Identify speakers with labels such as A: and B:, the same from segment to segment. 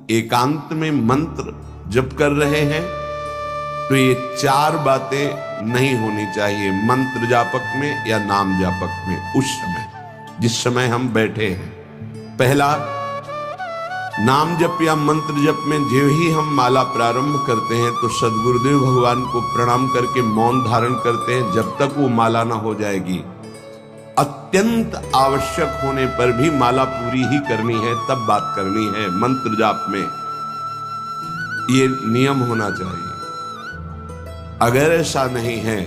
A: एकांत में मंत्र जप कर रहे हैं तो ये 4 बातें नहीं होनी चाहिए मंत्र जापक में या नाम जापक में। उस समय जिस समय हम बैठे हैं, पहला, नाम जप या मंत्र जप में जो ही हम माला प्रारंभ करते हैं तो सद्गुरुदेव भगवान को प्रणाम करके मौन धारण करते हैं जब तक वो माला ना हो जाएगी। अत्यंत आवश्यक होने पर भी माला पूरी ही करनी है, तब बात करनी है। मंत्र जाप में ये नियम होना चाहिए। अगर ऐसा नहीं है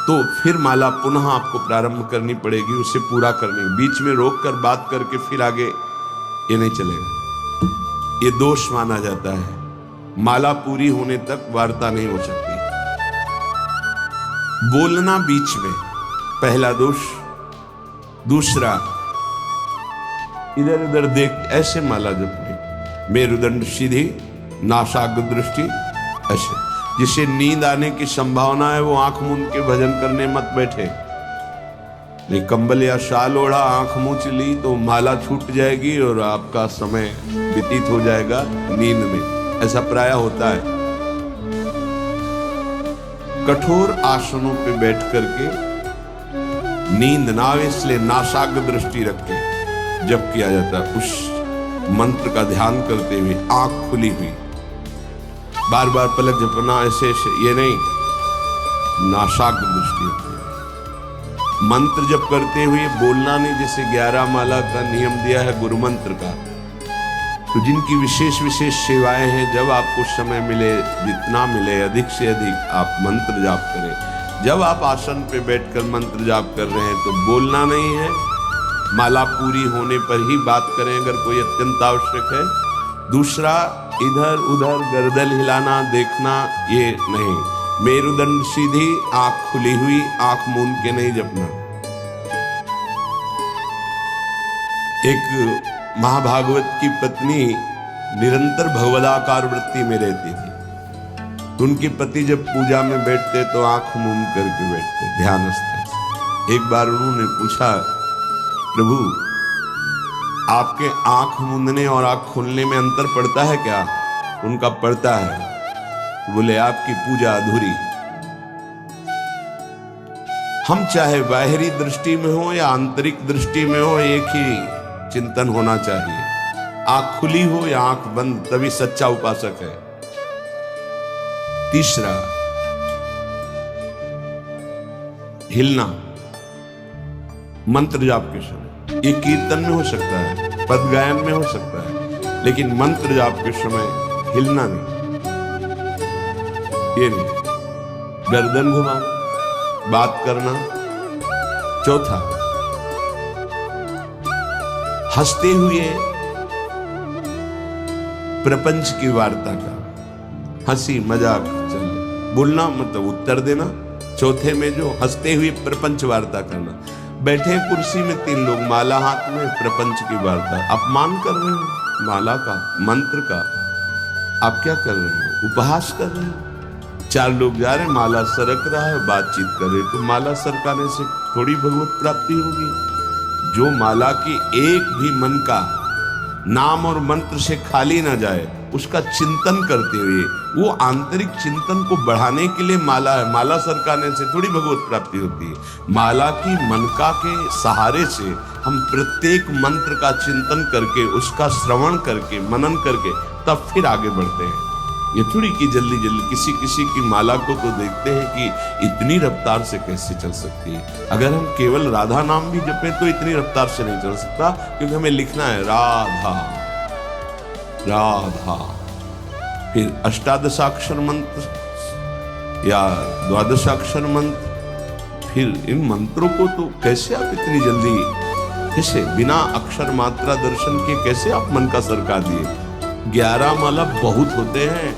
A: तो फिर माला पुनः आपको प्रारंभ करनी पड़ेगी, उसे पूरा करने। बीच में रोक कर बात करके फिर आगे ये नहीं चलेगा, ये दोष माना जाता है। माला पूरी होने तक वार्ता नहीं हो सकती। बोलना बीच में, पहला दोष। दूसरा, इधर उधर देख ऐसे माला जपनी, मेरुदंड सीधी, नासाग्र दृष्टि ऐसे। जिसे नींद आने की संभावना है वो आंख मूंद के भजन करने मत बैठे। नहीं, कंबल या शाल ओढ़ा, आंख मूंद ली तो माला छूट जाएगी और आपका समय व्यतीत हो जाएगा नींद में। ऐसा प्राय होता है। कठोर आसनों पे बैठ करके नींद ना आवे इसलिए नासाग्र दृष्टि रख के जप किया जाता है। उस मंत्र का ध्यान करते हुए आंख खुली हुई, बार बार पलक झपकना ऐसे ये नहीं, नासाग्र दृष्टि होती है। मंत्र जप करते हुए बोलना नहीं, जैसे 11 माला का नियम दिया है गुरु मंत्र का। तो जिनकी विशेष विशेष सेवाएं हैं, जब आपको समय मिले, जितना मिले अधिक से अधिक आप मंत्र जाप करें। जब आप आसन पे बैठकर मंत्र जाप कर रहे हैं तो बोलना नहीं है, माला पूरी होने पर ही बात करें अगर कोई अत्यंत आवश्यक है। दूसरा, इधर उधर गर्दन हिलाना, देखना ये नहीं। मेरुदंड सीधी, आंख खुली हुई, आंख मूंद के नहीं जपना। एक महाभागवत की पत्नी निरंतर भगवदाकार वृत्ति में रहती थी। उनके पति जब पूजा में बैठते तो आंख मूंद करके बैठते, ध्यानस्थ। एक बार उन्होंने पूछा, प्रभु आपके आंख मूंदने और आंख खोलने में अंतर पड़ता है क्या? उनका पड़ता है। तो बोले आपकी पूजा अधूरी। हम चाहे बाहरी दृष्टि में हो या आंतरिक दृष्टि में हो, एक ही चिंतन होना चाहिए। आंख खुली हो या आंख बंद, तभी सच्चा उपासक है। तीसरा, हिलना मंत्र जाप के समय। ये कीर्तन में हो सकता है, पद गायन में हो सकता है, लेकिन मंत्र जाप के समय हिलना नहीं, ये नहीं। गर्दन घुमाना, बात करना। चौथा, हंसते हुए प्रपंच की वार्ता का, हंसी मजाक चल बोलना मतलब उत्तर देना। चौथे में जो हंसते हुए प्रपंच वार्ता करना। बैठे कुर्सी में 3 लोग, माला हाथ में, प्रपंच की वार्ता। अपमान कर रहे हो माला का, मंत्र का। आप क्या कर रहे हो? उपहास कर रहे हो। 4 लोग जा रहे, माला सरक रहा है, बातचीत कर रहे, तो माला सरकाने से थोड़ी भगवत प्राप्ति होगी। जो माला की एक भी मन का नाम और मंत्र से खाली ना जाए, उसका चिंतन करते हुए, वो आंतरिक चिंतन को बढ़ाने के लिए माला है। माला सरकाने से थोड़ी भगवत प्राप्ति होती है। माला की मनका के सहारे से हम प्रत्येक मंत्र का चिंतन करके, उसका श्रवण करके, मनन करके तब फिर आगे बढ़ते हैं। ये थोड़ी कि जल्दी जल्दी किसी की माला को तो देखते हैं कि इतनी रफ्तार से कैसे चल सकती है। अगर हम केवल राधा नाम भी जपें तो इतनी रफ्तार से नहीं चल सकता, क्योंकि हमें लिखना है राधा राधा। फिर अष्टादशाक्षर मंत्र या 12 मंत्र। फिर इन मंत्रों को तो कैसे आप इतनी जल्दी, कैसे बिना अक्षर मात्रा दर्शन के कैसे आप मन का सरका दिए? 11 माला बहुत होते हैं।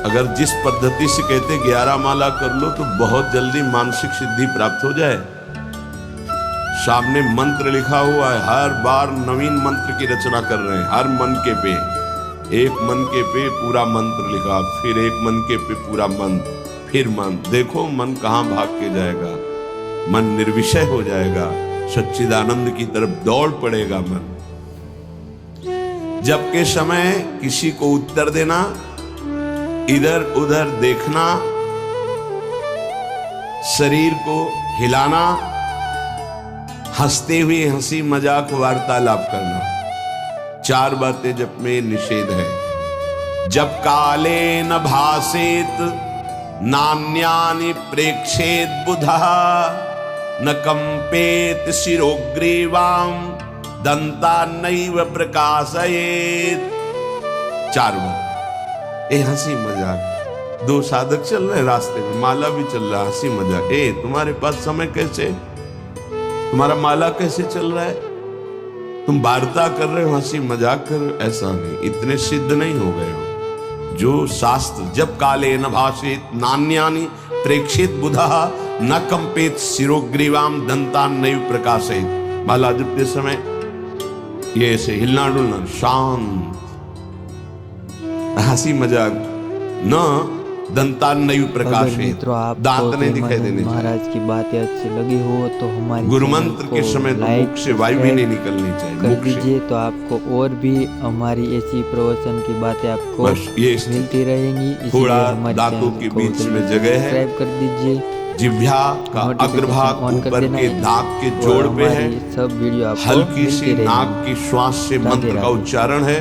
A: अगर जिस पद्धति से कहते 11 माला कर लो तो बहुत जल्दी मानसिक सिद्धि प्राप्त हो जाए। सामने मंत्र लिखा हुआ है, हर बार नवीन मंत्र की रचना कर रहे हैं। हर मनके पे, एक मनके पे पूरा मंत्र लिखा, फिर एक मनके पे पूरा मंत्र, फिर मन। देखो मन कहाँ भाग के जाएगा। मन निर्विषय हो जाएगा, सच्चिदानंद की तरफ दौड़ पड़ेगा मन। जब के समय किसी को उत्तर देना, इधर उधर देखना, शरीर को हिलाना, हंसते हुए हंसी मजाक वार्तालाप करना, 4 बातें जप में निषेध है। जब काले न भासेत नान्यानि प्रेक्षेत बुधा न कंपेत शिरोग्रीवाम दंता नैव प्रकाशयेत। 4 बात। ए हंसी मजाक, 2 साधक चल रहे रास्ते में, माला भी चल रहा, हंसी मजाक। ए तुम्हारे पास समय कैसे, तुम्हारा माला कैसे चल रहा है, तुम वार्ता कर रहे हो, हंसी मजाक कर रहे हो, ऐसा नहीं, इतने सिद्ध नहीं हो गए हो। जो शास्त्र जब काले न भाषेत नान्यानि प्रेक्षित बुधा न कंपेत शिरोग्रीवाम दंतान नैव प्रकाशेत। माला जपते समय ये ऐसे हिलना डुलना, शांत, हंसी मजाक, न दंतान नैव प्रकाशेत, दांत नहीं दिखाई देने।
B: महाराज की बातें अच्छी लगी हो तो हमारी
A: गुरु मंत्र के समय तो मुख से वायु भी नहीं निकलनी चाहिए,
B: कर दीजिए, तो आपको और भी हमारी ऐसी प्रवचन की बातें आपको मिलती रहेंगी।
A: थोड़ा दांतों के बीच में जगह है,
B: सब्सक्राइब कर दीजिए।
A: जिह्वा का अग्रभाग ऊपर के दांत के जोड़ पे है,
B: सब वीडियो आपको
A: हल्की सी नाक की श्वास से मंत्र का उच्चारण है।